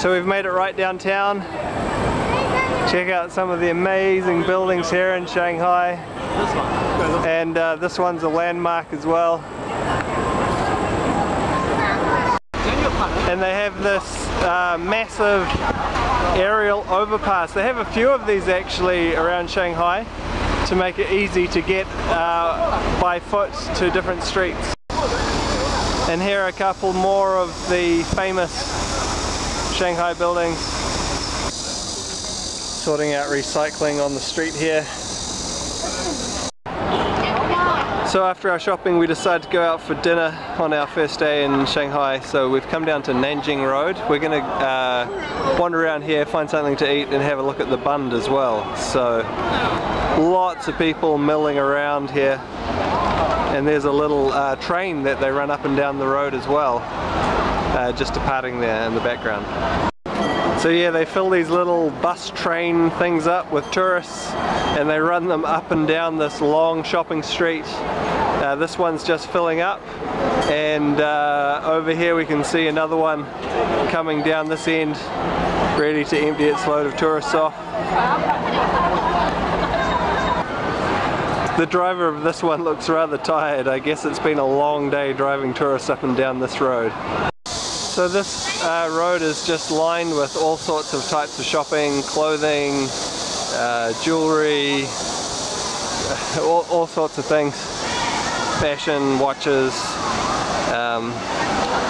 So we've made it right downtown. Check out some of the amazing buildings here in Shanghai. And this one's a landmark as well. And they have this massive aerial overpass. They have a few of these actually around Shanghai to make it easy to get by foot to different streets. And here are a couple more of the famous Shanghai buildings. Sorting out recycling on the street here. So after our shopping we decided to go out for dinner on our first day in Shanghai. So we've come down to Nanjing Road. We're going to wander around here, find something to eat and have a look at the Bund as well. So lots of people milling around here. And there's a little train that they run up and down the road as well. Just departing there in the background. So yeah, they fill these little bus train things up with tourists and they run them up and down this long shopping street. This one's just filling up, and over here we can see another one coming down this end, ready to empty its load of tourists off. The driver of this one looks rather tired. I guess it's been a long day driving tourists up and down this road. So this road is just lined with all sorts of types of shopping, clothing, jewelry, all sorts of things, fashion, watches,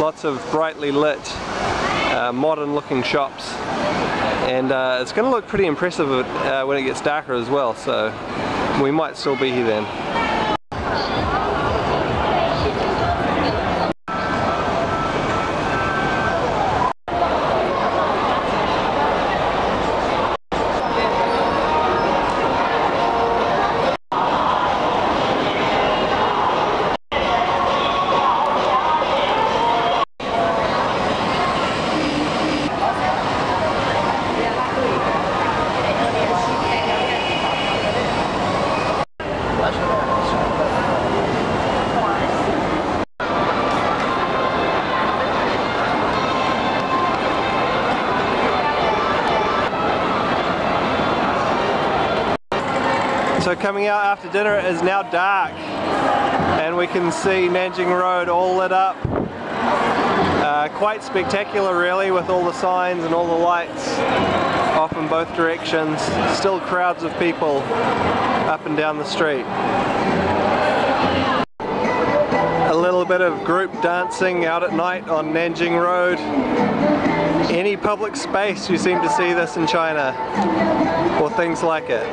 lots of brightly lit, modern looking shops, and it's going to look pretty impressive when it gets darker as well, so we might still be here then. So coming out after dinner, it is now dark and we can see Nanjing Road all lit up. Quite spectacular really, with all the signs and all the lights off in both directions. Still crowds of people up and down the street. A little bit of group dancing out at night on Nanjing Road. Any public space you seem to see this in China, or things like it.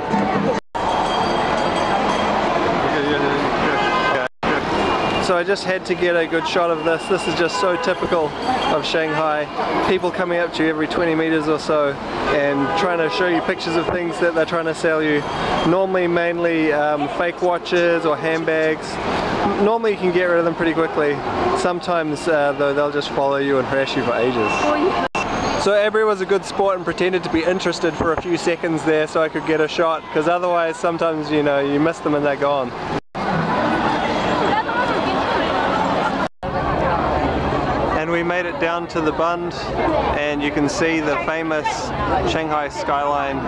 So I just had to get a good shot of this. This is just so typical of Shanghai. People coming up to you every 20 meters or so and trying to show you pictures of things that they're trying to sell you. Normally mainly fake watches or handbags. Normally you can get rid of them pretty quickly. Sometimes though they'll just follow you and harass you for ages. So Abri was a good sport and pretended to be interested for a few seconds there so I could get a shot, because otherwise sometimes, you know, you miss them and they're gone. And we made it down to the Bund and you can see the famous Shanghai skyline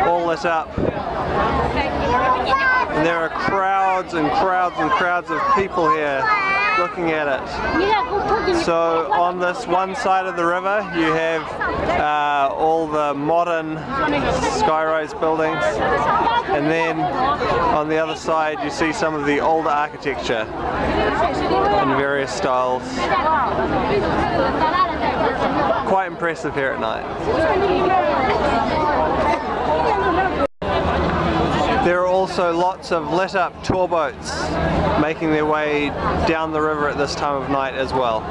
all lit up. And there are crowds and crowds and crowds of people here looking at it. So on this one side of the river you have all the modern sky-rise buildings, and then on the other side you see some of the older architecture in various styles. Quite impressive here at night. There are also lots of lit up tour boats making their way down the river at this time of night as well.